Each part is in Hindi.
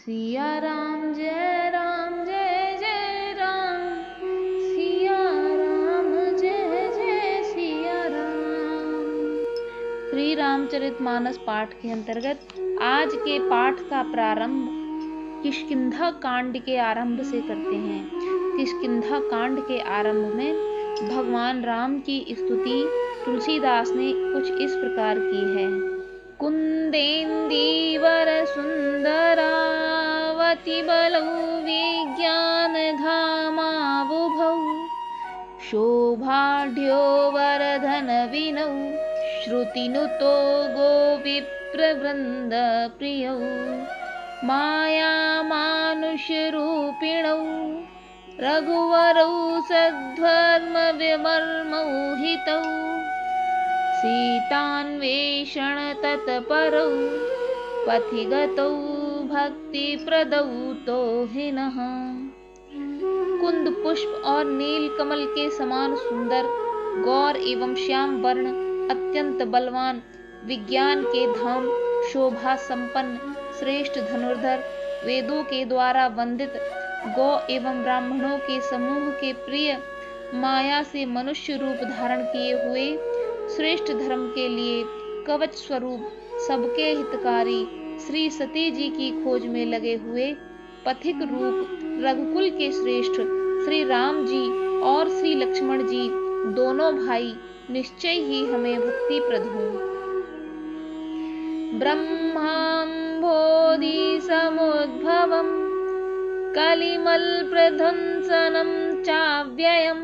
सिया राम जय जय राम, सिया राम जय जय सिया राम। श्री रामचरितमानस पाठ के अंतर्गत आज के पाठ का प्रारंभ किष्किंधा कांड के आरंभ से करते हैं। किष्किंधा कांड के आरंभ में भगवान राम की स्तुति तुलसीदास ने कुछ इस प्रकार की है। कुंदेन्दीवर सुंदरावति बलौ विज्ञान धामावुभौ, शोभाढ्यो वरधन विनौ, श्रुतिनुतो गोविप्रवृन्द प्रियौ, माया मानुषरूपिणौ, रघुवरौ सद्धर्म विमर्मौ हितौ, सीतान्वेषण तत्परौ, पथि गतौ भक्तिप्रदौ तोहिनः। कुंद पुष्प और नील कमल के समान सुंदर, गौर एवं श्याम वर्ण, अत्यंत बलवान, विज्ञान के धाम, शोभा संपन्न, श्रेष्ठ धनुर्धर, वेदों के द्वारा वंदित, गौ एवं ब्राह्मणों के समूह के प्रिय, माया से मनुष्य रूप धारण किए हुए, श्रेष्ठ धर्म के लिए कवच स्वरूप, सबके हितकारी, श्री सती जी की खोज में लगे हुए, पथिक रूप, रघुकुल के श्रेष्ठ श्री राम जी और श्री लक्ष्मण जी दोनों भाई निश्चय ही हमें भक्तिप्रद हों। ब्रह्माम्भोधि समुद्भवम् कलिमल प्रध्वंसनं चाव्ययम्,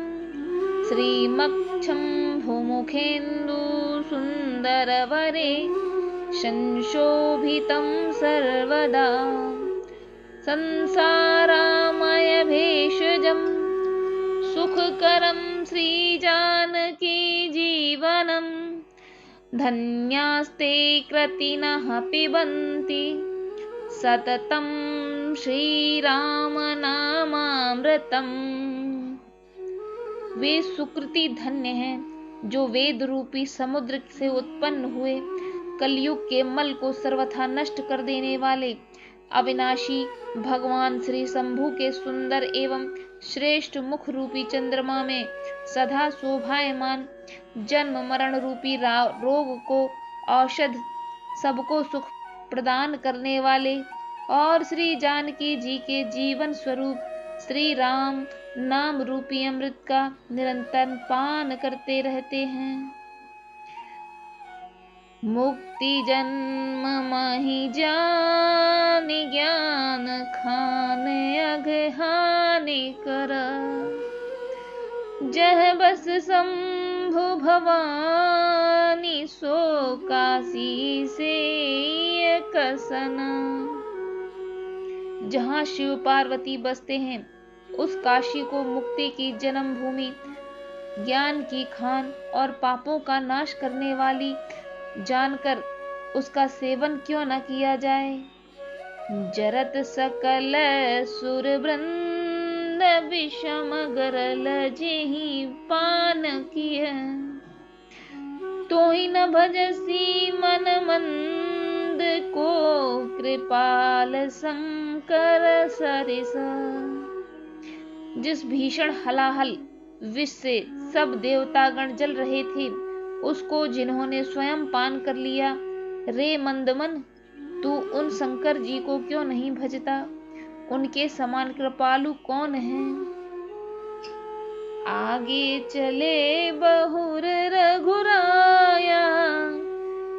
श्रीमक्षं भूमुखेन्दु सुन्दरवरे, संशोभितं सर्वदा, संसारामय भेषजं सुखकरं श्रीजानकी जीवनं, धन्यास्ते कृतिनः पिबन्ति सततं श्रीरामनामामृतम्। वे सुकृति धन्य हैं जो वेद रूपी समुद्र से उत्पन्न हुए, कलयुग के मल को सर्वथा नष्ट कर देने वाले, अविनाशी भगवान श्री शंभु के सुंदर एवं श्रेष्ठ मुख रूपी चंद्रमा में सदा शोभायमान, जन्म मरण रूपी रोग को औषध, सबको सुख प्रदान करने वाले और श्री जानकी जी के जीवन स्वरूप श्री राम नाम रूपी अमृत का निरंतर पान करते रहते हैं। मुक्ति जन्म महि जानि, ज्ञान खान अगहानि कर, जह बस शंभु भवानी, सो काशी से कसना। जहाँ शिव पार्वती बसते हैं उस काशी को मुक्ति की जन्म भूमि, ज्ञान की खान और पापों का नाश करने वाली जानकर उसका सेवन क्यों न किया जाए। जरत सकल सुर वृंद, विषम गरल जेहि पान किय, तोहि न भजसी मन मंद को, कृपाल शंकर सरिस। जिस भीषण हलाहल विष से सब देवतागण जल रहे थे, उसको जिन्होंने स्वयं पान कर लिया, रे मंदमन तू उन शंकर जी को क्यों नहीं भजता, उनके समान कृपालु कौन है। आगे चले बहुर रघुराया,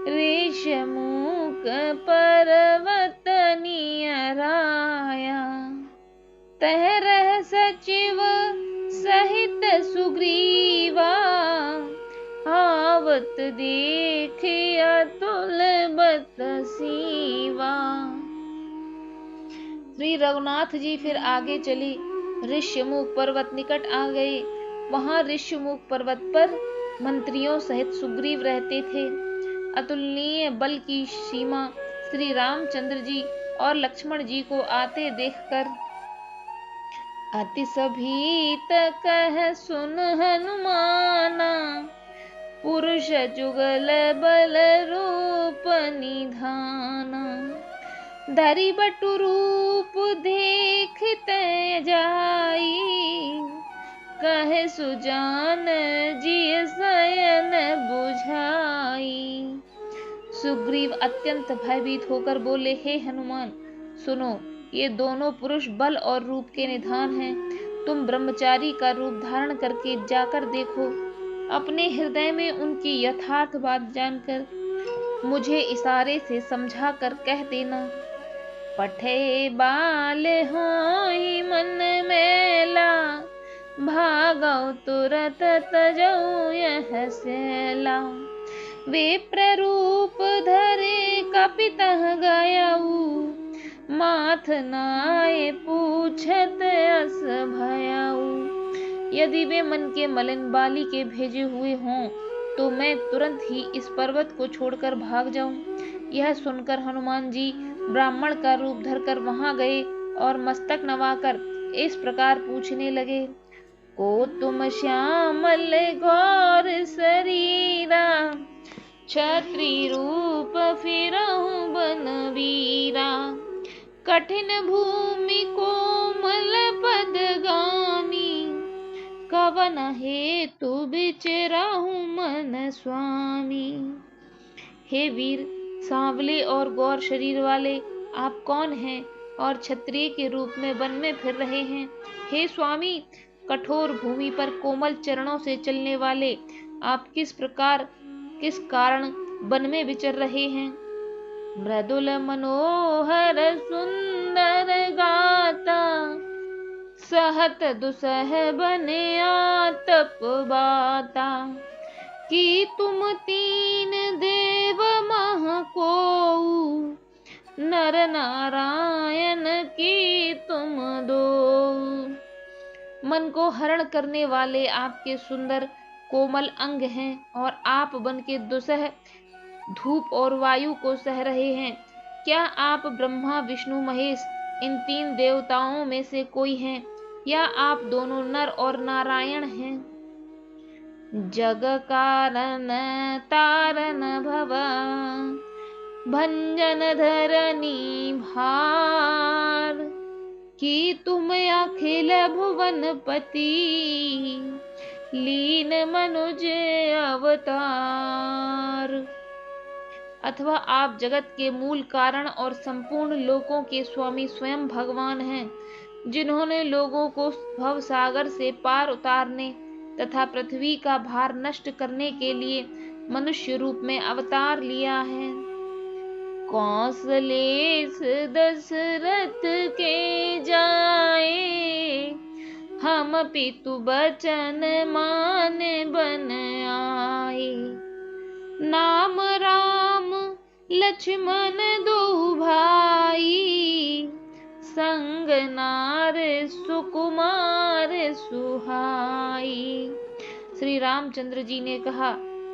रेशमूक पर्वत नियराया, तह रह सचिव सहित सुग्रीवा, आवत देखे अतुल बत सीवा। श्री रघुनाथ जी फिर आगे चले, ऋष्यमुख पर्वत निकट आ गए। वहां ऋष्यमुख पर्वत पर मंत्रियों सहित सुग्रीव रहते थे। अतुलनीय बल की सीमा श्री रामचंद्र जी और लक्ष्मण जी को आते देखकर अति सभीत कह सुन हनुमाना, पुरुष जुगल बल रूप निधाना। धरि बटु रूप देखते जाई, कहे सुजान जिय शयन बुझाई। सुग्रीव अत्यंत भयभीत होकर बोले, हे हनुमान सुनो, ये दोनों पुरुष बल और रूप के निधान हैं। तुम ब्रह्मचारी का रूप धारण करके जाकर देखो। अपने हृदय में उनकी यथार्थ बात जानकर मुझे इशारे से समझा कर कह देना। पठे बाल होई मन मेला, भागौ तुरत तजौ यह सेला। वे प्ररूप धरे कपितः गयऊ, माथ नाय पूछत अस भयऊ। यदि वे मन के मलिन बाली के भेजे हुए हों तो मैं तुरंत ही इस पर्वत को छोड़कर भाग जाऊं। यह सुनकर हनुमान जी ब्राह्मण का रूप धरकर वहां गए और मस्तक नवाकर इस प्रकार पूछने लगे। को तुम श्यामल गौर शरीरा, क्षत्रि रूप फिरहु बनवीरा। कठिन भूमि कोमल पदगामी, कवन हेतु बिचरहु मन स्वामी। हे वीर, सांवले और गौर शरीर वाले आप कौन हैं और क्षत्रिय के रूप में वन में फिर रहे हैं? हे स्वामी, कठोर भूमि पर कोमल चरणों से चलने वाले आप किस कारण वन में विचर रहे हैं? मृदुल मनोहर सुंदर गाता, सहत दुसह बने आतप बाता। कि तुम तीन देव मह कोऊ, नर नारायण की तुम दो। मन को हरण करने वाले आपके सुंदर कोमल अंग हैं और आप बन के दुसह धूप और वायु को सह रहे हैं। क्या आप ब्रह्मा विष्णु महेश इन तीन देवताओं में से कोई हैं, या आप दोनों नर और नारायण हैं? जग कारण तारन भवा, भंजन धरनी भार। कि तुम अखिल भुवन पति, लीन मनुज अवतार। अथवा आप जगत के मूल कारण और संपूर्ण लोकों के स्वामी स्वयं भगवान हैं, जिन्होंने लोगों को भव सागर से पार उतारने तथा पृथ्वी का भार नष्ट करने के लिए मनुष्य रूप में अवतार लिया है। कौशलेश दशरथ के जाए, हम पितु बचन मान बन आए। नाम राम लक्ष्मण दो भाई, संग नार सुकुमार सुहाई। श्री रामचंद्र जी ने कहा,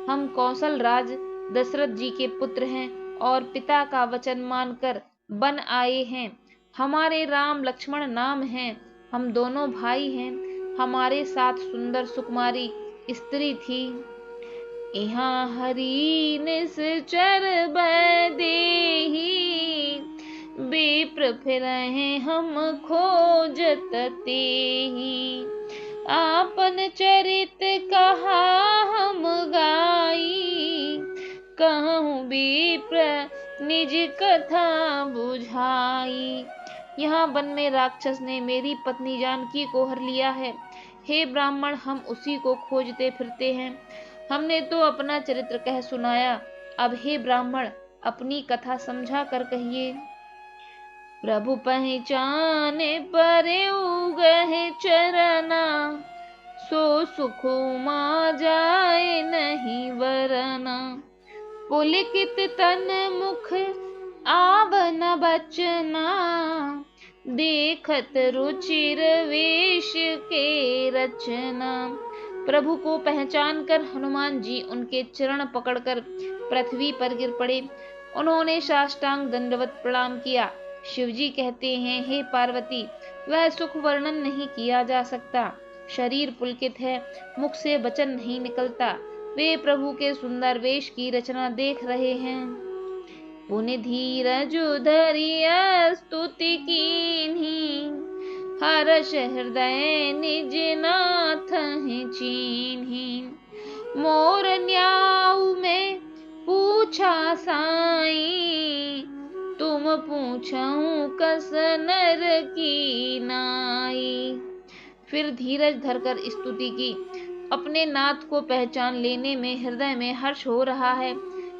हम कौशल राज दशरथ जी के पुत्र हैं और पिता का वचन मानकर बन आए हैं। हमारे राम लक्ष्मण नाम हैं, हम दोनों भाई हैं। हमारे साथ सुंदर सुकुमारी स्त्री थी। यहाँ हरि निश्चर देही, विप्र फिरहि हम खोजत तेहि। आपन चरित कहा हम गाई, कहूँ विप्र निज कथा बुझाई। यहाँ वन में राक्षस ने मेरी पत्नी जानकी को हर लिया है। हे ब्राह्मण, हम उसी को खोजते फिरते हैं। हमने तो अपना चरित्र कह सुनाया, अब हे ब्राह्मण अपनी कथा समझा कर कहिए। प्रभु पहचाने परे उगहे चरना, सो सुख मा जाए नहीं वरना। पुलकित तन मुख आवन बचना, देखत रुचिर वेश के रचना। प्रभु को पहचान कर हनुमान जी उनके चरण पकड़कर पृथ्वी पर गिर पड़े। उन्होंने साष्टांग दंडवत प्रणाम किया। शिवजी कहते हैं, हे पार्वती, वह सुख वर्णन नहीं किया जा सकता। शरीर पुलकित है, मुख से वचन नहीं निकलता। वे प्रभु के सुंदर वेश की रचना देख रहे हैं। पुनि धीरज धरिय स्तुति कीन्ही, हर्ष हृदय निज नाथ चीन्ही। मोर न्याऊ में पूछा साई, तुम पूछऊं कस नर की नाई। फिर धीरज धरकर स्तुति की। अपने नाथ को पहचान लेने में हृदय में हर्ष हो रहा है।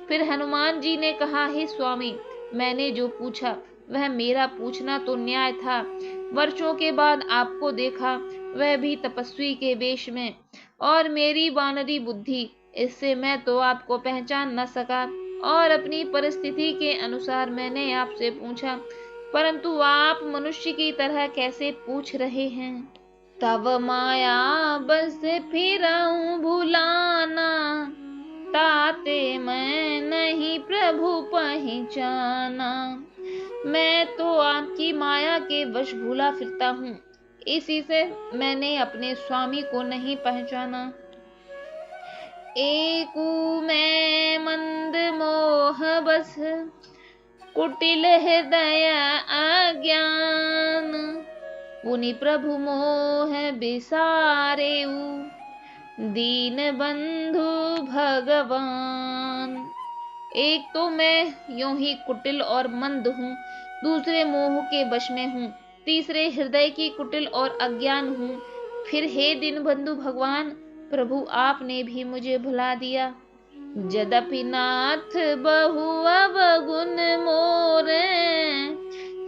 फिर हनुमान जी ने कहा, हे स्वामी, मैंने जो पूछा वह मेरा पूछना तो न्याय था। वर्षों के बाद आपको देखा, वह भी तपस्वी के वेश में, और मेरी वानरी बुद्धि, इससे मैं तो आपको पहचान न सका, और अपनी परिस्थिति के अनुसार मैंने आपसे पूछा, परंतु आप मनुष्य की तरह कैसे पूछ रहे हैं। तब माया बस फिरऊं भुलाना, ताते मैं नहीं प्रभु पहचाना। मैं तो आपकी माया के वश भूला फिरता हूँ, इसी से मैंने अपने स्वामी को नहीं पहचाना। एकू मैं मंद मोह बस, कुटिल हृदय अज्ञान, पुनि प्रभु मोह बिसारेऊ, दीन बंधु भगवान। एक तो मैं यूं ही कुटिल और मंद हूँ, दूसरे मोह के वश में हूँ, तीसरे हृदय की कुटिल और अज्ञान हूँ। फिर हे दीन बंधु भगवान, प्रभु आपने भी मुझे भुला दिया। यद्यपि नाथ बहु अवगुण मोरे,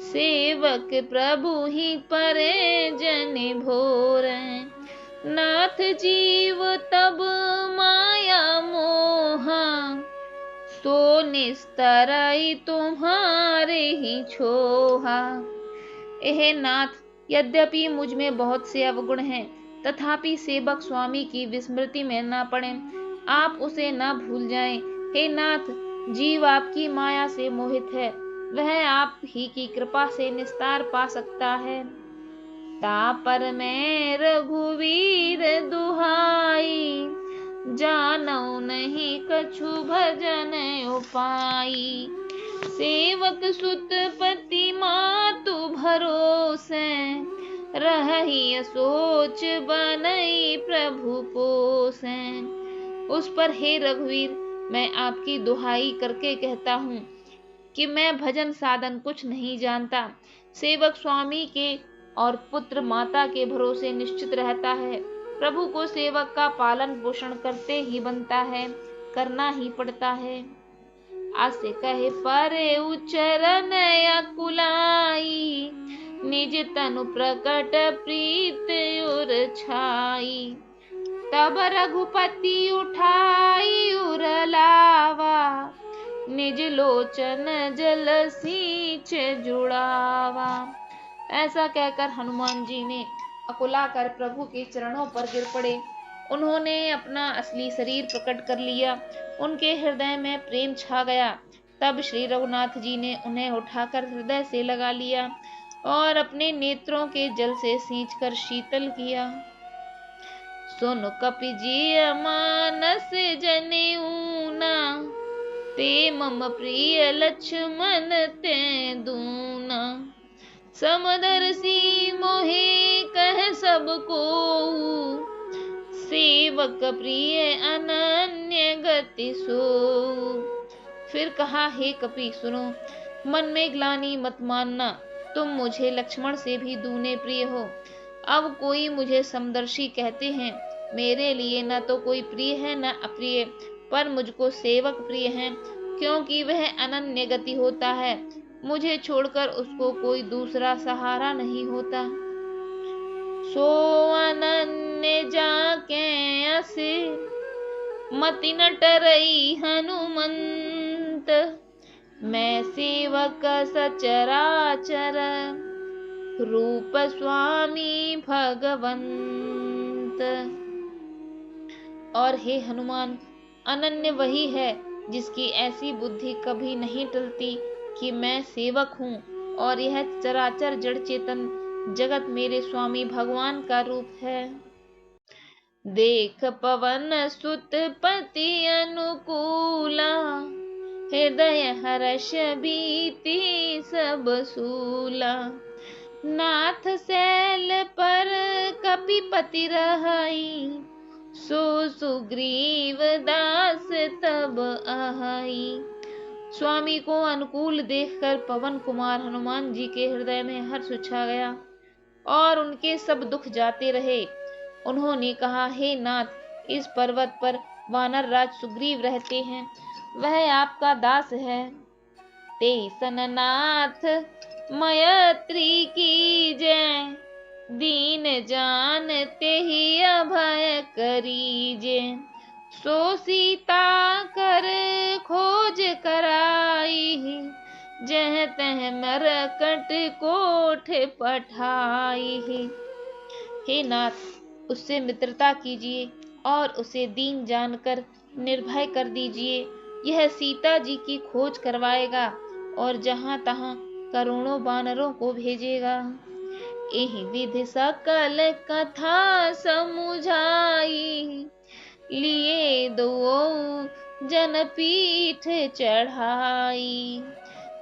सेवक प्रभु ही परे जन भोरे। नाथ जीव तब माया मोहा, सो निस्तराई तुम्हारे ही छोहा। हे नाथ, यद्यपि मुझ में बहुत से अवगुण हैं, तथापि सेवक स्वामी की विस्मृति में न पड़े, आप उसे न भूल जाएं। हे नाथ, जीव आपकी माया से मोहित है, वह आप ही की कृपा से निस्तार पा सकता है। तापर मैं रघुवीर दुहाई, जानऊ नहीं कछु भजन उपाई। सेवक सुत पति मातु भरोसे, रही सोच बनई प्रभु पोसे। उस पर हे रघुवीर, मैं आपकी दुहाई करके कहता हूँ कि मैं भजन साधन कुछ नहीं जानता। सेवक स्वामी के और पुत्र माता के भरोसे निश्चित रहता है। प्रभु को सेवक का पालन पोषण करते ही बनता है, करना ही पड़ता है। आसे कहे परे उच्चरण अकुलाई, निज तनु प्रकट प्रीत उर छाई। तब रघुपति उठाई उर लावा, निज लोचन जल सींच जुड़ावा। ऐसा कहकर हनुमान जी ने अकुलाकर प्रभु के चरणों पर गिर पड़े। उन्होंने अपना असली शरीर प्रकट कर लिया। उनके हृदय में प्रेम छा गया। तब श्री रघुनाथ जी ने उन्हें उठाकर हृदय से लगा लिया और अपने नेत्रों के जल से सींचकर शीतल किया। सुन कपि जी मानस जनेऊना, ते मम प्रिय लक्ष्मण ते दूना। समदर्शी मोहे कह सब को, सेवक प्रिय अनन्य गति सो। फिर कहा, हे कपि सुनो, मन में ग्लानि मत मानना, तुम मुझे लक्ष्मण से भी दूने प्रिय हो। अब कोई मुझे समदर्शी कहते हैं, मेरे लिए न तो कोई प्रिय है न अप्रिय, पर मुझको सेवक प्रिय है, क्योंकि वह अनन्य गति होता है। मुझे छोड़कर उसको कोई दूसरा सहारा नहीं होता। सो अनन्य जाके असे, मति न टरई हनुमंत। मैं सेवक सचराचर, रूप स्वामी भगवंत। और हे हनुमान, अनन्य वही है जिसकी ऐसी बुद्धि कभी नहीं टलती कि मैं सेवक हूँ और यह चराचर जड़ चेतन जगत मेरे स्वामी भगवान का रूप है। देख पवन सुत पति अनुकूला, हृदय हर्ष भीति सब सूला। नाथ सैल पर कपिपति रहाई, सो सुग्रीव दास तब आहाई। स्वामी को अनुकूल देखकर पवन कुमार हनुमान जी के हृदय में हर्ष छा गया और उनके सब दुख जाते रहे। उन्होंने कहा, हे नाथ, इस पर्वत पर वानर राज सुग्रीव रहते हैं, वह आपका दास है। ते सननाथ मयत्री की जय, दीन जानते ही अभय करीजे। सो सीता कर खोज कराई, जह तह मरकट कोठ पठाई। हे नाथ, उससे मित्रता कीजिए और उसे दीन जानकर निर्भय कर दीजिए। यह सीता जी की खोज करवाएगा और जहाँ तहाँ करोड़ों वानरों को भेजेगा। एहि विधि सकल कथा समुझाई, लिए दो जन पीठ चढ़ाई।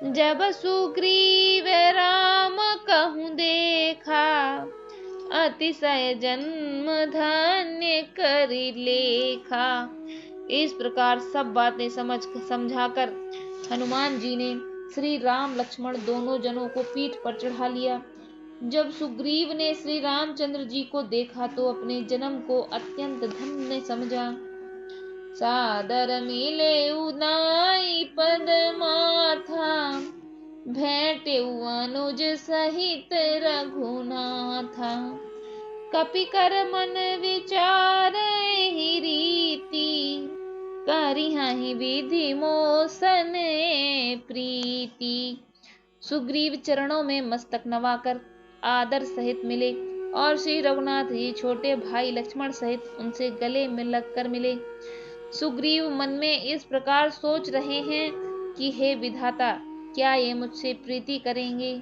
जब सुग्रीव राम कहूँ देखा, अतिशय जन्म धन्य कर लेखा। इस प्रकार सब बातें समझाकर हनुमान जी ने श्री राम लक्ष्मण दोनों जनों को पीठ पर चढ़ा लिया। जब सुग्रीव ने श्री रामचंद्र जी को देखा तो अपने जन्म को अत्यंत धन्य समझा। सादर मिले उदाई पद माथा, भेंटे अनुज सहित रघुनाथा। कपि कर मन विचार ही रीति, करिहहि विधि मोसन प्रीति। सुग्रीव चरणों में मस्तक नवाकर आदर सहित मिले और श्री रघुनाथ जी छोटे भाई लक्ष्मण सहित उनसे गले में लगकर मिले। सुग्रीव मन में इस प्रकार सोच रहे हैं कि हे विधाता, क्या ये मुझसे प्रीति करेंगे।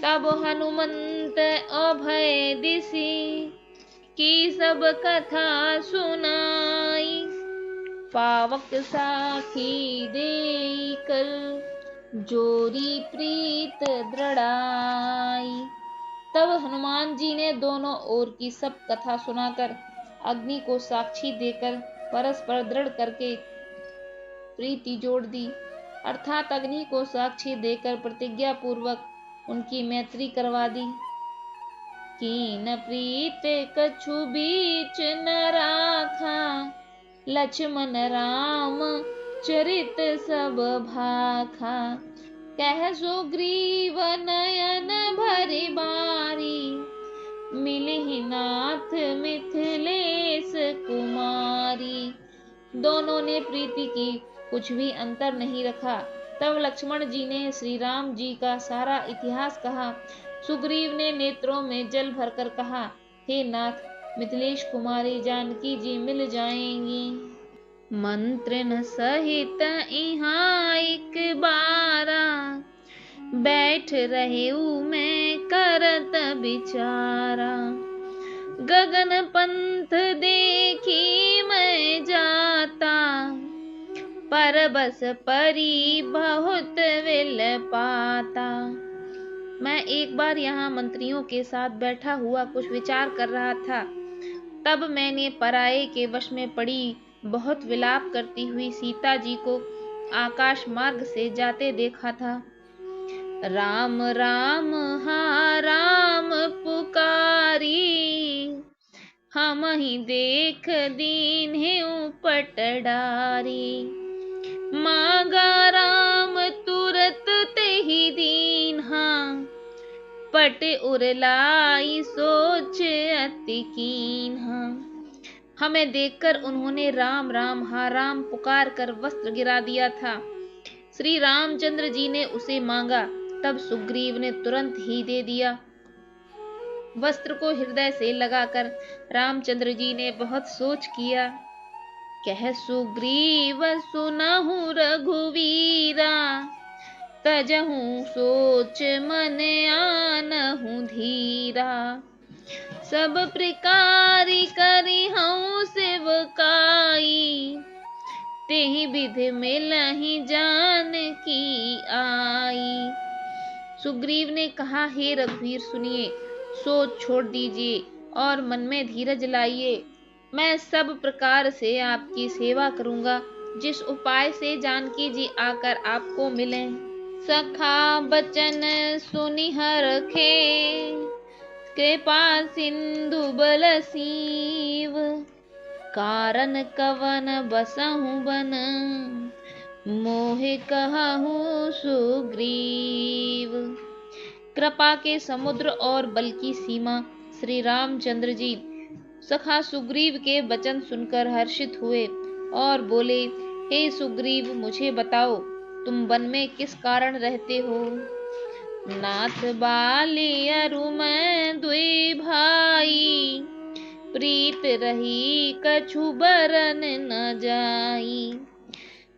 तब हनुमंत अभय दिसी, की सब कथा सुनाई। पावक साखी देई कर, जोरी प्रीत दृढ़ाई। तब हनुमान जी ने दोनों ओर की सब कथा सुनाकर अग्नि को साक्षी देकर परस्पर दृढ़ करके प्रीति जोड़ दी, अर्थात अग्नि को साक्षी देकर प्रतिज्ञा पूर्वक उनकी मैत्री करवा दी। कीन प्रीत कछु बीच न राखा, लक्ष्मण राम चरित सब भाखा। कह सुग्रीव नयन भरि बारी, मिलहि नाथ मिथिलेश कुमारी। दोनों ने प्रीति की कुछ भी अंतर नहीं रखा। तब लक्ष्मण जी ने श्री राम जी का सारा इतिहास कहा। सुग्रीव ने नेत्रों में जल भरकर कहा, हे नाथ, मिथिलेश कुमारी जानकी जी मिल जाएंगी। मंत्रण सहित इहाँ एक बारा, बैठ रहे मैं करत विचारा। गगन पंथ देखी मैं जाता, परबस परी बहुत विल पाता। मैं एक बार यहाँ मंत्रियों के साथ बैठा हुआ कुछ विचार कर रहा था, तब मैंने पराये के वश में पड़ी बहुत विलाप करती हुई सीता जी को आकाश मार्ग से जाते देखा था। राम राम हा राम पुकारी, हम ही देख दीन पट डारी। मांगा राम तुरत ते ही दीन, पट उरलाई सोच अति कीन। हमें देखकर उन्होंने राम राम हा राम पुकार कर वस्त्र गिरा दिया था। श्री रामचंद्र जी ने उसे मांगा, तब सुग्रीव ने तुरंत ही दे दिया। वस्त्र को हृदय से लगाकर रामचंद्र जी ने बहुत सोच किया। कह सुग्रीव सुनहु रघुवीरा, तजहु सोच मन आनहु धीरा। सब प्रकार करिहु सेवकाई, ते ही विधि मिलहि जानकी आई। सुग्रीव ने कहा, हे रघुवीर सुनिए, सोच छोड़ दीजिए और मन में धीरज लाइए। मैं सब प्रकार से आपकी सेवा करूंगा, जिस उपाय से जानकी जी आकर आपको मिलें। सखा बचन सुनि हरखे, कृपा सिंधु बलसीव। कारण कवन बसहु बन, मोहि कहहु सुग्रीव। कृपा के समुद्र और बल की सीमा श्री रामचंद्र जी सखा सुग्रीव के वचन सुनकर हर्षित हुए और बोले, हे सुग्रीव, मुझे बताओ, तुम वन में किस कारण रहते हो। नाथ बाली अरु मैं दुई भाई, प्रीत रही कछु बरन न जाई।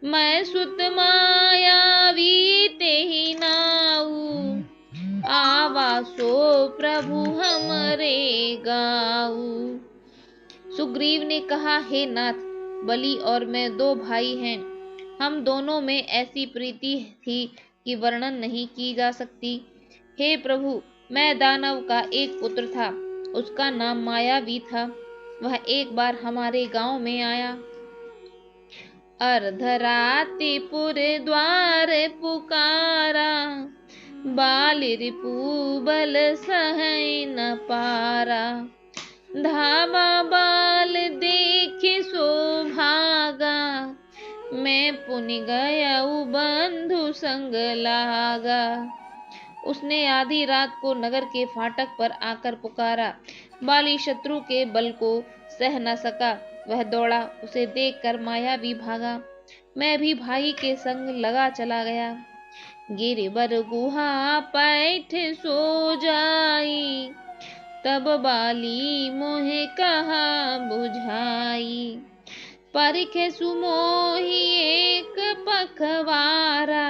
मैं सुत मायावी तेहि नाऊ, आवा सो प्रभु हमरे गाऊ। सुग्रीव ने कहा, हे नाथ, बलि और मैं दो भाई हैं। हम दोनों में ऐसी प्रीति थी कि वर्णन नहीं की जा सकती। हे प्रभु, मैं दानव का एक पुत्र था, उसका नाम मायावी था। वह एक बार हमारे गांव में आया। अर्धरातिपुर द्वार पुकारा, बाल रिपु बल सहै न पारा। धावा बाल देखि सो भागा, मैं पुनि गयउ बंधु संग लागा। उसने आधी रात को नगर के फाटक पर आकर पुकारा। बाली शत्रु के बल को सह न सका, वह दौड़ा, उसे देखकर मायावी भागा। मैं भी भाई के संग लगा चला गया। गिरिबर गुहा पैठ सो जाई, तब बाली मोहे कहा बुझाई। परिखे सुमोही एक पखवारा,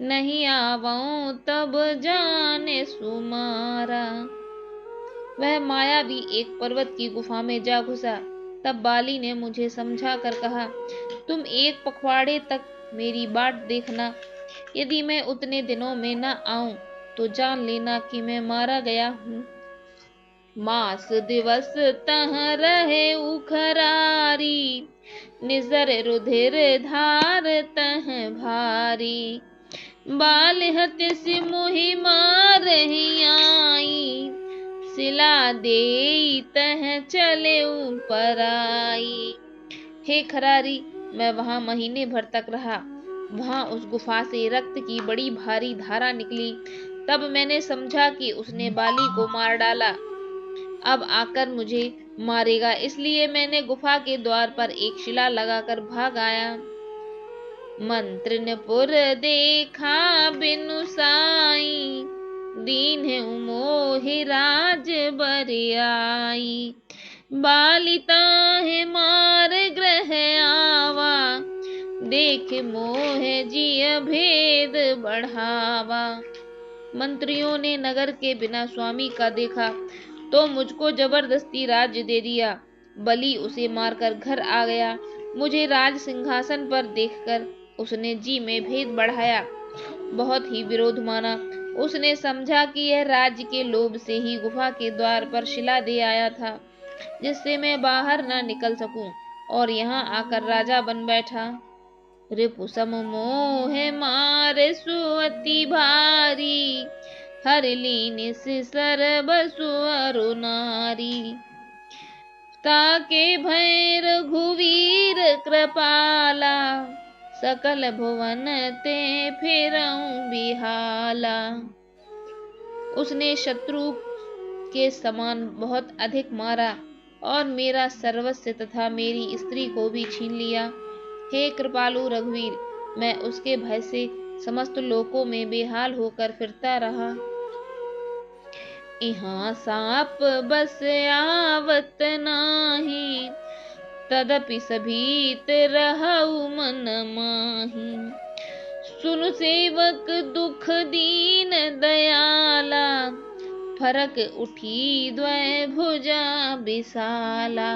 नहीं आवऊं तब जाने सुमारा। वह मायावी एक पर्वत की गुफा में जा घुसा। तब बाली ने मुझे समझा कर कहा, तुम एक पखवाड़े तक मेरी बाट देखना। यदि मैं उतने दिनों में न आऊं तो जान लेना कि मैं मारा गया हूँ। मास दिवस तह रहे उखरारी, निजर रुधिर धार तह भारी। बाल हति मोहि मारहि आई, सिला देई तह चले पराई। हे खरारी, मैं वहां महीने भर तक रहा। वहां उस गुफा से रक्त की बड़ी भारी धारा निकली। तब मैंने समझा कि उसने बाली को मार डाला, अब आकर मुझे मारेगा। इसलिए मैंने गुफा के द्वार पर एक शिला लगाकर भाग आया। मंत्रिनपुर देखा बिनु साई, दीन्ह मोहि राज बरियाई। बाली ताहि मार ग्रह आवा, देख मोह जिय भेद बढ़ावा। मंत्रियों ने नगर के बिना स्वामी का देखा तो मुझको जबरदस्ती राज्य दे दिया। बलि उसे मारकर घर आ गया। मुझे राज सिंहासन पर देखकर उसने जी में भेद बढ़ाया, बहुत ही विरोध माना। उसने समझा कि यह राज्य के लोभ से ही गुफा के द्वार पर शिला दे आया था, जिससे मैं बाहर न निकल सकूं, और यहाँ आकर राजा बन बैठा। रिपु सम मोह मार सुअति भारी, हर लीन सिसर बसु अरु नारी। ताके भय रघुवीर कृपाला, सकल भुवन ते फिरऊं बिहाला। उसने शत्रु के समान बहुत अधिक मारा और मेरा सर्वस्व तथा मेरी स्त्री को भी छीन लिया। हे कृपालु रघुवीर, मैं उसके भय से समस्त लोकों में बेहाल होकर फिरता रहा। इहाँ साप बस आवत नाही, तदपि सभीत रहउ मन माही। सुनु सेवक दुख दीन दयाला, फरक उठी द्वय भुजा विशाला।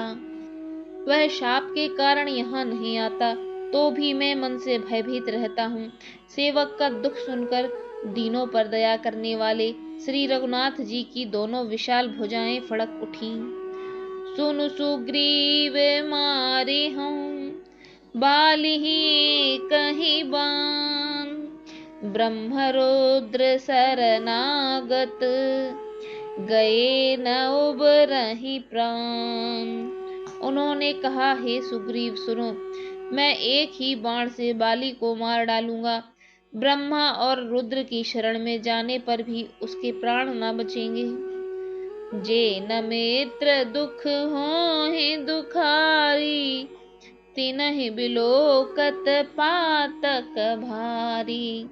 वह शाप के कारण यहाँ नहीं आता, तो भी मैं मन से भयभीत रहता हूँ। सेवक का दुख सुनकर दीनों पर दया करने वाले श्री रघुनाथ जी की दोनों विशाल भुजाएं फड़क उठी। सुन सुग्रीव मारे हूँ बालिही कहीं बान, ब्रह्मरुद्र शरणागत गए न उबरहि प्राण। उन्होंने कहा, हे सुग्रीव सुनो, मैं एक ही बाण से बाली को मार डालूंगा। ब्रह्मा और रुद्र की शरण में जाने पर भी उसके प्राण न बचेंगे। जे न मित्र दुख होहि दुखारी, तिनहि बिलोकत पातक भारी।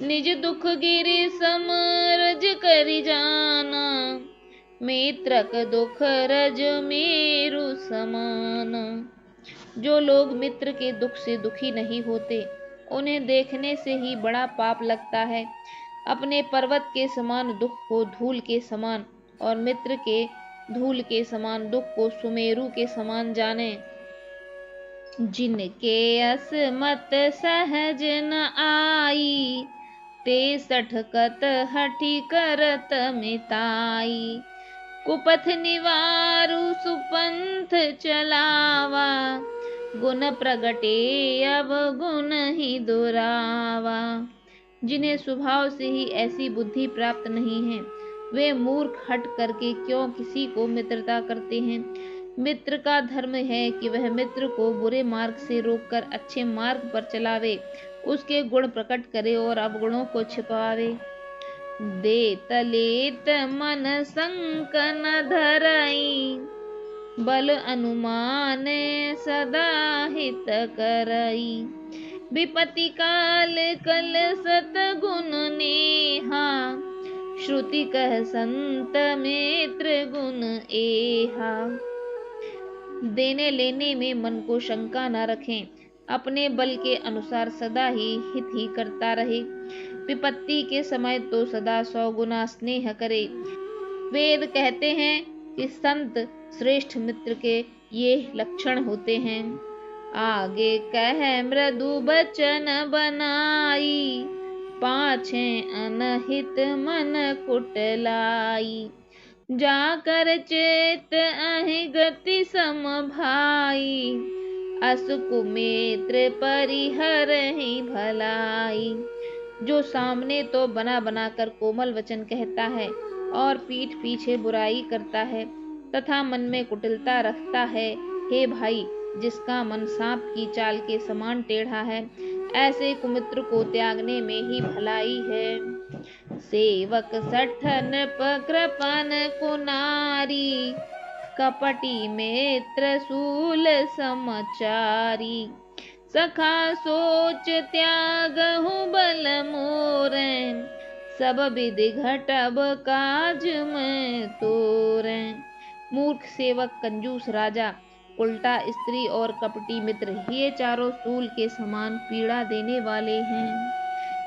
निज दुख गिरि समरज करि जाना, मित्रक दुख रज मेरु समान। जो लोग मित्र के दुख से दुखी नहीं होते, उन्हें देखने से ही बड़ा पाप लगता है। अपने पर्वत के समान दुख को धूल के समान और मित्र के धूल के समान दुख को सुमेरु के समान जाने। जिनके असमत सहज न आई, ते सठकत हठी करत मिताई। कुपथ निवारु सुपंथ चलावा, गुण प्रगटे अब गुण ही दुरावा। जिन्हें स्वभाव से ही ऐसी बुद्धि प्राप्त नहीं है, वे मूर्ख हट करके क्यों किसी को मित्रता करते हैं। मित्र का धर्म है कि वह मित्र को बुरे मार्ग से रोककर अच्छे मार्ग पर चलावे, उसके गुण प्रकट करे और अवगुणों को छिपावे। देत लेत मन संक न धरई, बल अनुमान सदा हित करई। विपत्ति काल कल सत गुण नेहा, श्रुति कह संत मित्र गुण एहा। देने लेने में मन को शंका न रखें, अपने बल के अनुसार सदा ही हित ही करता रहे। विपत्ति के समय तो सदा 100 गुना स्नेह करे। वेद कहते हैं कि संत श्रेष्ठ मित्र के ये लक्षण होते हैं। आगे कह मृदु बचन बनाई, पाछे अनहित मन कुटलाई। जाकर चेत अहि गति सम भाई, अस कुमित्र परिहरहि भलाई। जो सामने तो बना बना कर कोमल वचन कहता है और पीठ पीछे बुराई करता है तथा मन में कुटिलता रखता है, हे भाई, जिसका मन सांप की चाल के समान टेढ़ा है, ऐसे कुमित्र को त्यागने में ही भलाई है। सेवक सठन कृपन कुनारी, कपटी मित्र सूल समाचारी। सखा सोच त्यागहु बल मोरे, सब विधि घटब काज में तोरे। मूर्ख सेवक, कंजूस राजा, उल्टा स्त्री और कपटी मित्र, ये चारों सूल के समान पीड़ा देने वाले हैं।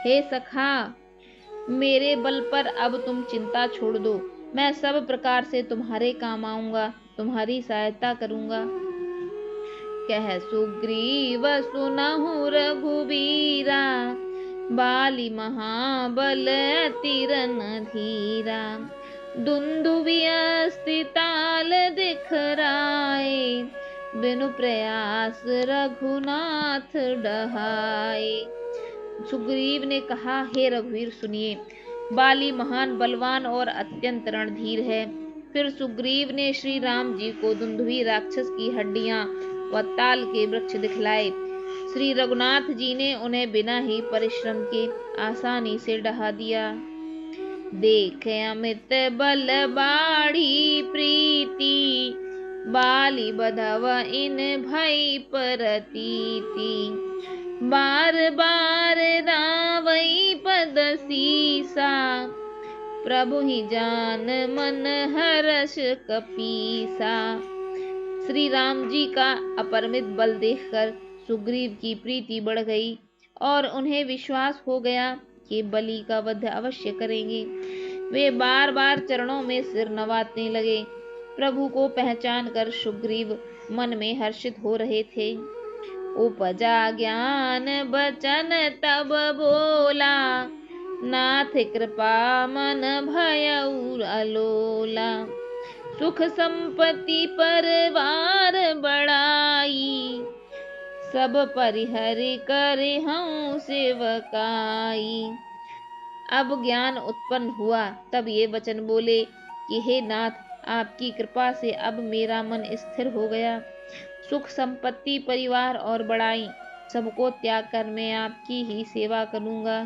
हे सखा, मेरे बल पर अब तुम चिंता छोड़ दो। मैं सब प्रकार से तुम्हारे काम आऊंगा, तुम्हारी सहायता करूंगा। कह सुग्रीव सुनहु रघुबीरा, बाली महाबल अति रणधीरा। दुंदुभि अस्ति ताल दिखराए, बिनु प्रयास रघुनाथ डहाए। सुग्रीव ने कहा, हे रघुवीर सुनिए, बाली महान बलवान और अत्यंत रणधीर है। फिर सुग्रीव ने श्री राम जी को दुंदुभि राक्षस की हड्डियां व ताल के वृक्ष दिखलाए। श्री रघुनाथ जी ने उन्हें बिना ही परिश्रम के आसानी से डहा दिया। देख अमित बल बाढ़ी प्रीति, बाली बधव इन भई परतीति। बार बार रावई पद सीसा, प्रभु ही जान मन हर्ष कपीसा। श्री राम जी का अपरिमित बल देखकर सुग्रीव की प्रीति बढ़ गई और उन्हें विश्वास हो गया कि बलि का वध अवश्य करेंगे। वे बार बार चरणों में सिर नवाने लगे। प्रभु को पहचान कर सुग्रीव मन में हर्षित हो रहे थे। उपजा ज्ञान बचन तब बोला, नाथ कृपा मन भयउ अलोला। सुख संपत्ति परवार बढ़ाई, सब परिहरि करे हूँ सेवकाई। अब ज्ञान उत्पन्न हुआ, तब ये वचन बोले कि हे नाथ, आपकी कृपा से अब मेरा मन स्थिर हो गया। सुख संपत्ति परिवार और बढ़ाई, सबको त्याग कर मैं आपकी ही सेवा करूँगा।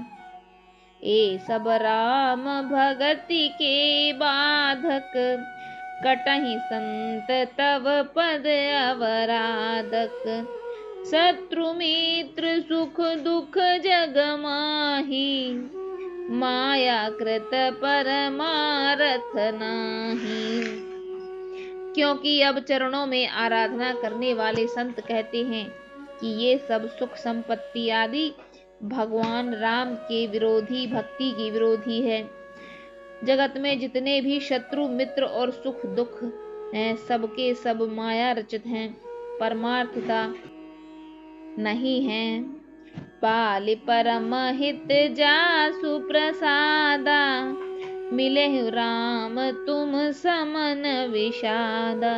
ए सब राम भगति के बाधक, कटहि संत तव पद अवराधक। शत्रु मित्र सुख दुख जग माही, माया कृत परमारथ नाही। क्योंकि अब चरणों में आराधना करने वाले संत कहते हैं कि ये सब सुख संपत्ति आदि भगवान राम के विरोधी, भक्ति की विरोधी है। जगत में जितने भी शत्रु मित्र और सुख दुख हैं, सबके सब माया रचित हैं, परमार्थता नहीं हैं। पालि परम हित जासु प्रसादा, मिले राम तुम समन विषादा।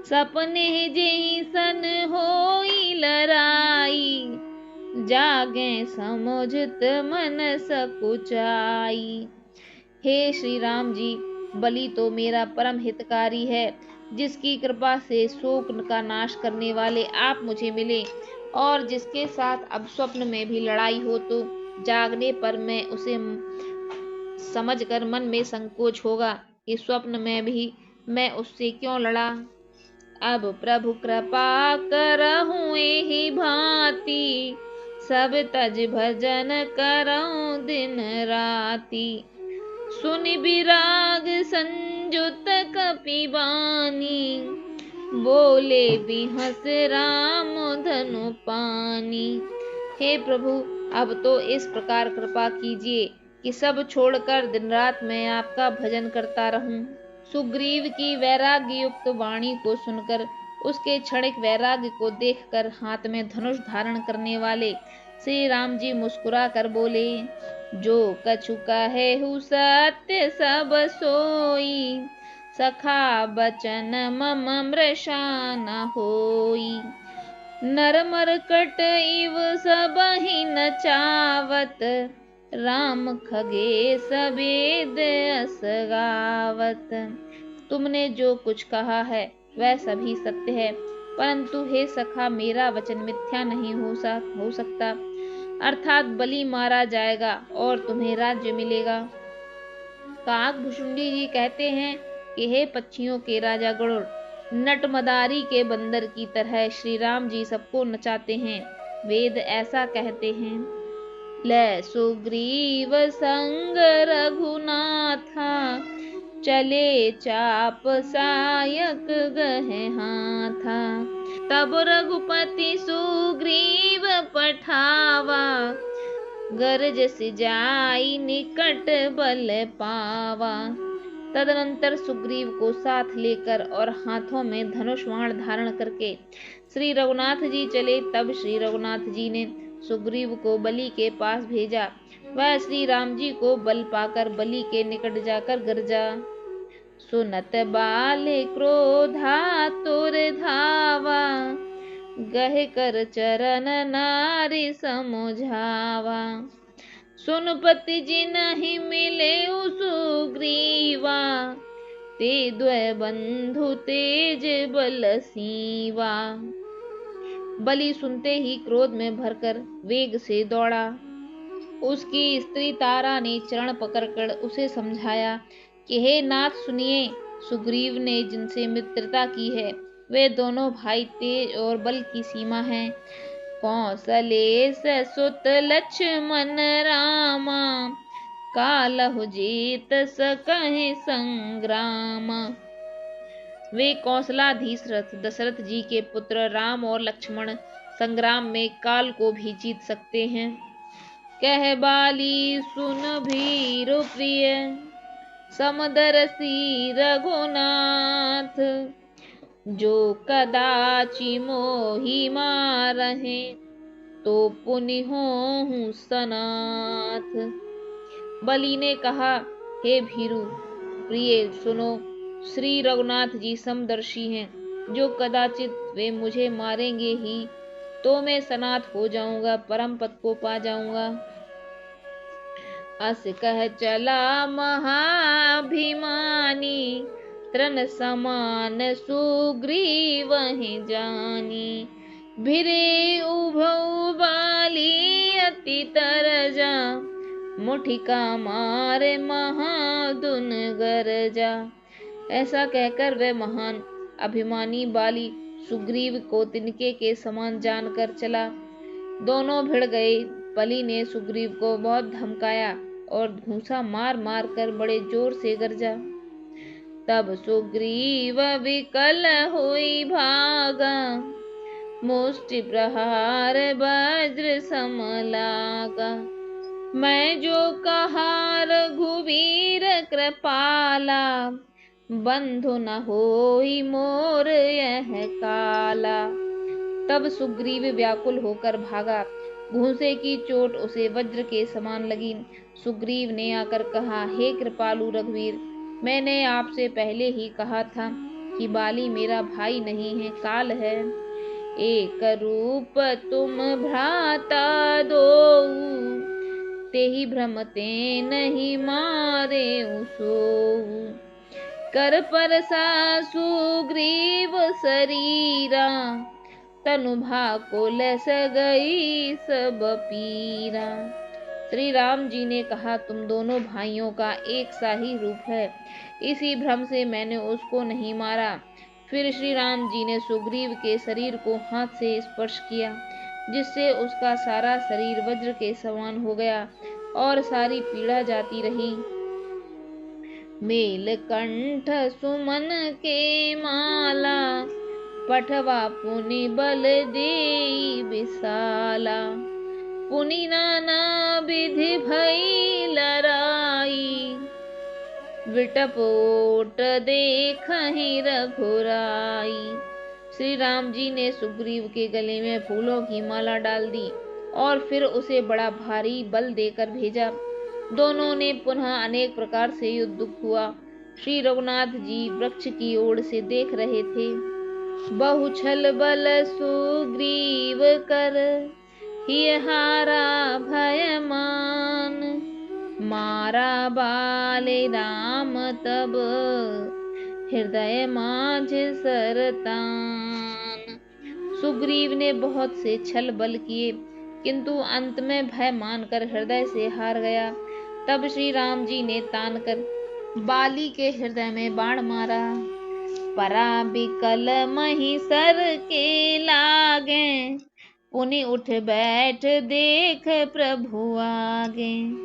सपने जेहि सन होई लराई, जागे समुझत मन सकुचाई। हे श्री राम जी, बलि तो मेरा परम हितकारी है, जिसकी कृपा से शोक का नाश करने वाले आप मुझे मिले, और जिसके साथ अब स्वप्न में भी लड़ाई हो तो जागने पर मैं उसे समझकर मन में संकोच होगा कि स्वप्न में भी मैं उससे क्यों लड़ा। अब प्रभु कृपा करहूँ एहि भांति, सब तज भजन करऊँ दिन राति। सुनि विराग संजुत कपिबानी, बोले बिहस राम धनु पानी। हे प्रभु, अब तो इस प्रकार कृपा कीजिए कि सब छोड़कर दिन रात मैं आपका भजन करता रहूं। सुग्रीव की वैराग्य युक्त वाणी को सुनकर, उसके क्षणिक वैराग्य को देखकर हाथ में धनुष धारण करने वाले श्री राम जी मुस्कुरा कर बोले, जो कछु कहेहु सत्य सब सोई, सखा बचन मम मृषा न होई। नर मरकट इव सबहि नचावत, राम खगेश वेद अस गावत। तुमने जो कुछ कहा है वह सभी सत्य है, परंतु हे सखा, मेरा वचन मिथ्या नहीं हो सकता। अर्थात बलि मारा जाएगा और तुम्हें राज्य मिलेगा। काकभुशुंडी जी कहते हैं कि हे पक्षियों के राजा गरुड़, नटमदारी के बंदर की तरह श्री राम जी सबको नचाते हैं। वेद ऐसा कहते हैं, ले सुग्रीव संग रघुनाथा, चले चाप सायक गहे हाथा। तब रघुपति सुग्रीव पठावा, गरज सिजाई निकट बल पावा। तदनंतर सुग्रीव को साथ लेकर और हाथों में धनुष बाण धारण करके श्री रघुनाथ जी चले। तब श्री रघुनाथ जी ने सुग्रीव को बलि के पास भेजा। वह श्री राम जी को बल पाकर बलि के निकट जाकर गरजा, सुनत बाल क्रोधा तुर धावा, गहे कर चरण नारी समुझावा। सुनपति जिनहि मिले सुग्रीवा, ते द्वय बंधु तेज बल सीवा। बलि सुनते ही क्रोध में भरकर वेग से दौड़ा। उसकी स्त्री तारा ने चरण पकड़कर उसे समझाया कि हे नाथ सुनिए, सुग्रीव ने जिनसे मित्रता की है वे दोनों भाई तेज और बल की सीमा हैं। कौशलेश सुत लक्ष्मण रामा, कालहु जीत सकहि संग्रामा। वे कौशलाधीश दशरथ जी के पुत्र राम और लक्ष्मण संग्राम में काल को भी जीत सकते हैं। कह बाली सुन भीरु प्रिय, समदरसी रघुनाथ। जो कदाचि मोहि मारहे, तो पुनि होहूँ सनाथ। बलि ने कहा, हे भीरु प्रिय सुनो, श्री रघुनाथ जी समदर्शी हैं। जो कदाचित वे मुझे मारेंगे ही तो मैं सनाथ हो जाऊंगा, परम पद को पा जाऊंगा। अस कह चला महाभिमानी, तृण समान सुग्रीव जानी। भिरे उभौ बाली अति तरजा, मुठिका मारे महादुन गरजा। ऐसा कहकर वह महान अभिमानी बाली सुग्रीव को तिनके के समान जानकर चला। दोनों भिड़ गए। बलि ने सुग्रीव को बहुत धमकाया और घूंसा मार मार कर बड़े जोर से गरजा। तब सुग्रीव विकल हुई भागा, मुष्टि प्रहार वज्र सम लागा। मैं जो कहा रघुवीर कृपाला, बंधु न होई मोर यह काला। तब सुग्रीव व्याकुल होकर भागा। घूंसे की चोट उसे वज्र के समान लगी। सुग्रीव ने आकर कहा, हे कृपालु रघुवीर, मैंने आपसे पहले ही कहा था कि बाली मेरा भाई नहीं है, काल है। एक रूप तुम भ्राता दोऊ, तेहि भ्रम ते नहीं मारे सोऊ। कर परसा सुग्रीव शरीरा, तनु भाकुल गई सब पीरा। श्री राम जी ने कहा, तुम दोनों भाइयों का एक सा ही रूप है, इसी भ्रम से मैंने उसको नहीं मारा। फिर श्री राम जी ने सुग्रीव के शरीर को हाथ से स्पर्श किया, जिससे उसका सारा शरीर वज्र के समान हो गया और सारी पीड़ा जाती रही। मेल कंठ सुमन के माला, पठवा पुनि बल देई विशाला। पुनि नाना विधि भई लड़ाई, विटप ओट देखहि रघुराई। श्री राम जी ने सुग्रीव के गले में फूलों की माला डाल दी और फिर उसे बड़ा भारी बल देकर भेजा। दोनों ने पुनः अनेक प्रकार से युद्ध हुआ। श्री रघुनाथ जी वृक्ष की ओर से देख रहे थे। बहु छल बल सुग्रीव कर, हिय हारा भय मान। मारा बाले राम तब, हृदय माझ सरतान। सुग्रीव ने बहुत से छल बल किए, किंतु अंत में भय मानकर हृदय से हार गया। तब श्री राम जी ने तान कर बाली के हृदय में बाण मारा। परा बिकल मही सर के लागे, पुनि उठ बैठ देख प्रभु आगे।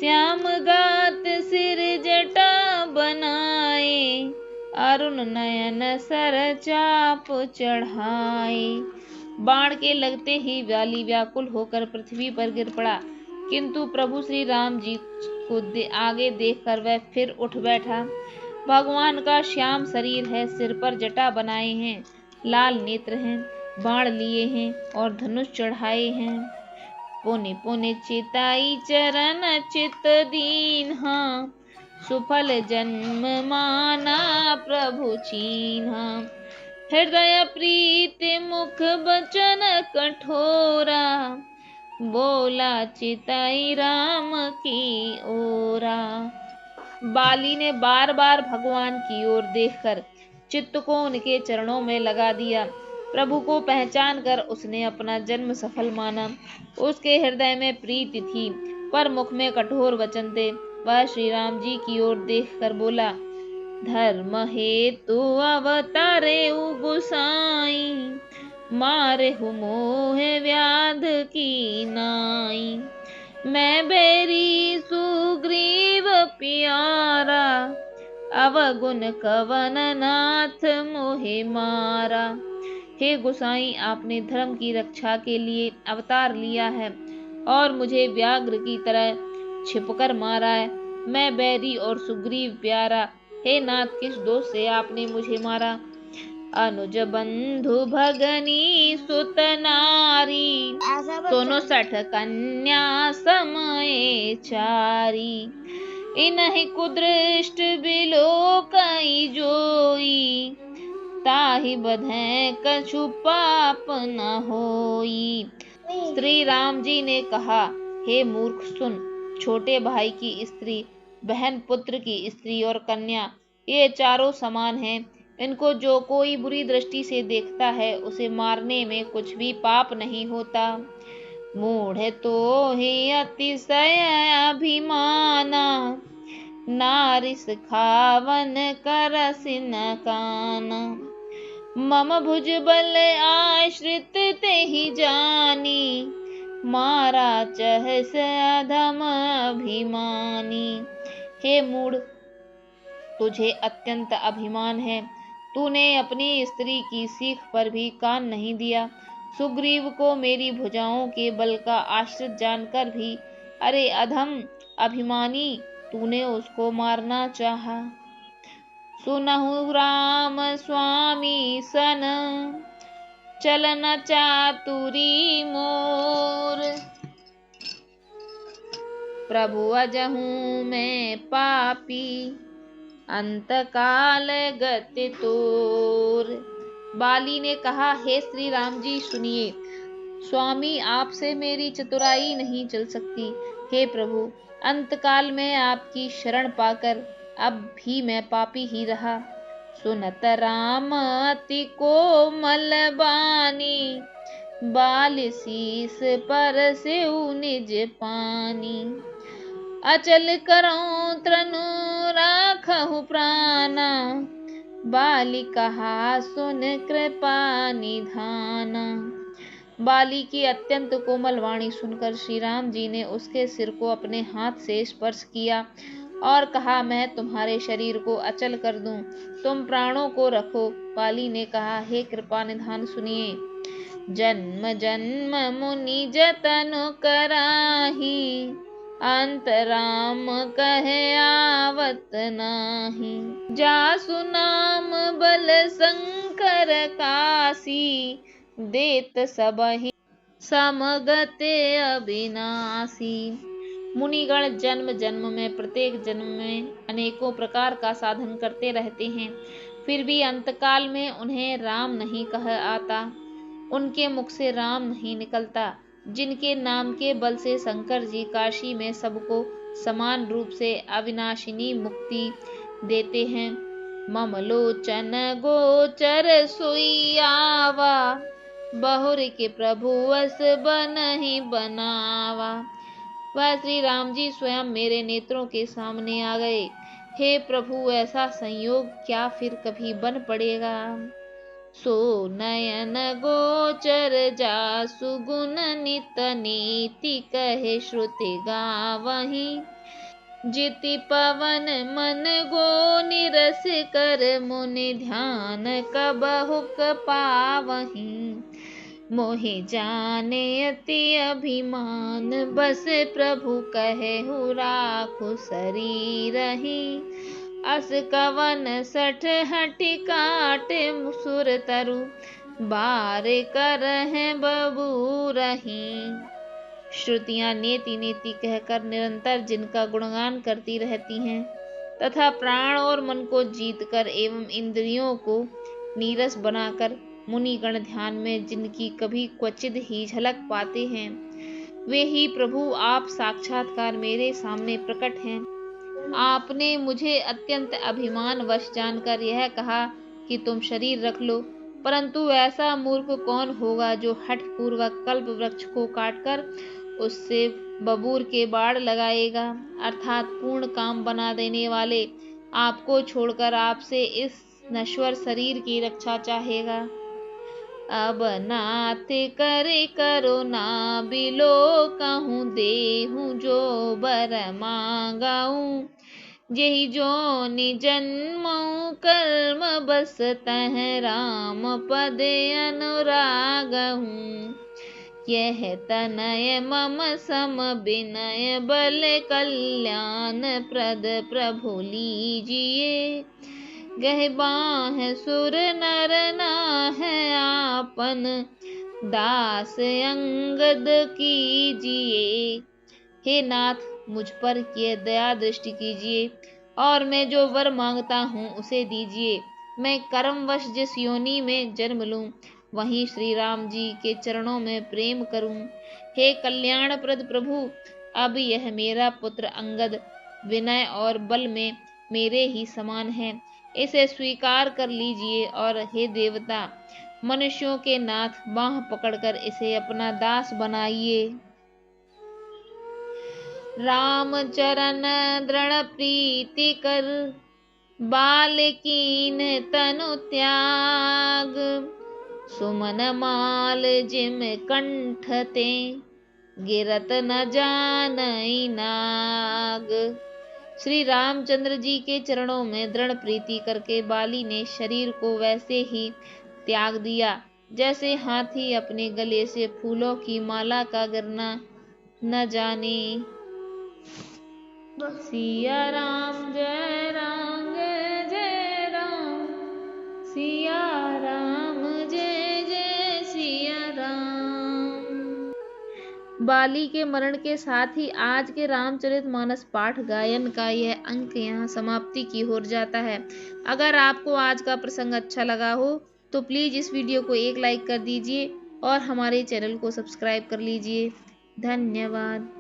श्याम गात सिर जटा बनाए, अरुण नयन सर चाप चढ़ाए। बाण के लगते ही बाली व्याकुल होकर पृथ्वी पर गिर पड़ा, किंतु प्रभु श्री राम जी को आगे देखकर वह फिर उठ बैठा। भगवान का श्याम शरीर है, सिर पर जटा बनाए हैं, लाल नेत्र हैं, बाण लिए हैं और धनुष चढ़ाए हैं। पुनि पुनि चिताई चरण चित दीन्हा, सुफल जन्म माना प्रभु चीन्हा। हृदय प्रीति मुख बचन कठोरा, बोला चिताई राम की ओरा। बाली ने बार बार भगवान की ओर देखकर चित्त को उनके चरणों में लगा दिया। प्रभु को पहचान कर उसने अपना जन्म सफल माना। उसके हृदय में प्रीति थी, पर मुख में कठोर वचन थे। वह श्री राम जी की ओर देखकर बोला, धर्म हेतु अवतारे गोसाई, मारे हु मोह व्याध की नाई। मैं बैरी सुग्रीव प्यारा, अवगुण कवन नाथ मोहे मारा। हे गोसाई, आपने धर्म की रक्षा के लिए अवतार लिया है और मुझे व्याघ्र की तरह छिपकर मारा है। मैं बैरी और सुग्रीव प्यारा, हे नाथ, किस दोष से आपने मुझे मारा? अनुज बंधु भगनी सुत नारी, 59 कन्या समय चारी। इन्हीं कुदृष्ट बिलोकई जोई, ताहि बधै कछु पाप न होई। श्री राम जी ने कहा, हे मूर्ख सुन, छोटे भाई की स्त्री, बहन पुत्र की स्त्री और कन्या, ये चारों समान हैं। इनको जो कोई बुरी दृष्टि से देखता है, उसे मारने में कुछ भी पाप नहीं होता। मूढ़ तो ही अतिशय अभिमाना, नारिस खावन करसि न काना। मम भुज बल आश्रित तेहि जानी, मारा चहस अधम अभिमानी। हे मूढ़, तुझे अत्यंत अभिमान है। तूने अपनी स्त्री की सीख पर भी कान नहीं दिया। सुग्रीव को मेरी भुजाओं के बल का आश्रित जानकर भी, अरे अधम अभिमानी, तूने उसको मारना चाहा। सुनहु राम स्वामी सन, चलन चातुरी मोर। प्रभु अजहूँ मैं पापी, अंतकाल गति तोर। बाली ने कहा, हे श्री राम जी सुनिए, स्वामी आपसे मेरी चतुराई नहीं चल सकती। हे प्रभु, अंतकाल में आपकी शरण पाकर अब भी मैं पापी ही रहा। सुनत राम अति कोमल बानी, बाल शीस पर सेउ निज पानी। अचल करऊं तनु राखहु प्राणा, बाली कहा सुन कृपा निधाना। बाली की अत्यंत कोमल वाणी सुनकर श्री राम जी ने उसके सिर को अपने हाथ से स्पर्श किया और कहा, मैं तुम्हारे शरीर को अचल कर दूं, तुम प्राणों को रखो। बाली ने कहा, हे कृपा निधान सुनिए, जन्म जन्म मुनि जतन कराही, अंत राम कहे आवत नाही। जासु नाम बल शंकर कासी, देत सबहि समगते अविनाशी। मुनिगण जन्म जन्म में, प्रत्येक जन्म में अनेकों प्रकार का साधन करते रहते हैं, फिर भी अंतकाल में उन्हें राम नहीं कहा आता, उनके मुख से राम नहीं निकलता। जिनके नाम के बल से शंकर जी काशी में सबको समान रूप से अविनाशिनी मुक्ति देते हैं। मम लोचन गोचर सोई आवा, बहुर के प्रभु अस बनहि बनावा। वह श्री राम जी स्वयं मेरे नेत्रों के सामने आ गए। हे प्रभु, ऐसा संयोग क्या फिर कभी बन पड़ेगा। सो नयन गोचर जासु गुण नित नीति, कहे श्रुति गावहीं, जिति पवन मन गो निरस कर, मुनि ध्यान कबहुक पावहीं। मोहि जाने अति अभिमान, बस प्रभु कहेहु राखु शरीरहि। अस कवन 60 काट मुसुर तरु, बार करहैं बबूरही। श्रुतियाँ नेति नेति कहकर निरंतर जिनका गुणगान करती रहती हैं, तथा प्राण और मन को जीतकर एवं इंद्रियों को नीरस बनाकर मुनिगण ध्यान में जिनकी कभी क्वचित ही झलक पाते हैं, वे ही प्रभु आप साक्षात्कार मेरे सामने प्रकट हैं। आपने मुझे अत्यंत अभिमान वश जानकर यह कहा कि तुम शरीर रख लो, परंतु ऐसा मूर्ख कौन होगा जो हठ पूर्वक कल्प वृक्ष को काटकर उससे बबूर के बाढ़ लगाएगा, अर्थात पूर्ण काम बना देने वाले आपको छोड़कर आपसे इस नश्वर शरीर की रक्षा चाहेगा। अब नाथ करे करो ना बिलो, कहूँ देहूँ जो बर मांगाऊँ। जेहि जोनि जन्मऊँ कर्म बस, तह राम पद अनुरागहूँ। यह तनय मम सम विनय, बल कल्याण प्रद प्रभु लीजिए। गह बाह सुर नर नाहै आपन, दास अंगद कीजिए। हे नाथ, मुझ पर ये दया दृष्टि कीजिए और मैं जो वर मांगता हूँ उसे दीजिए। मैं कर्मवश जिस योनि में जन्म लूं, वहीं श्री राम जी के चरणों में प्रेम करूं। हे कल्याणप्रद प्रभु, अब यह मेरा पुत्र अंगद विनय और बल में मेरे ही समान है, इसे स्वीकार कर लीजिए। और हे देवता, मनुष्यों के नाथ, बाँह पकड़कर इसे अपना दास बनाइए। राम चरण दृढ़ प्रीति कर, बालकीन तनु त्याग। सुमन माल जिम कंठ ते, गिरत न जानई नाग। श्री रामचंद्र जी के चरणों में दृढ़ प्रीति करके बाली ने शरीर को वैसे ही त्याग दिया जैसे हाथी अपने गले से फूलों की माला का गिरना न जाने। सिया राम जय राम, सिया राम जय जय सिया राम। बाली के मरण के साथ ही आज के रामचरितमानस पाठ गायन का यह अंक यहाँ समाप्ति की ओर जाता है। अगर आपको आज का प्रसंग अच्छा लगा हो तो प्लीज़ इस वीडियो को एक लाइक कर दीजिए और हमारे चैनल को सब्सक्राइब कर लीजिए। धन्यवाद।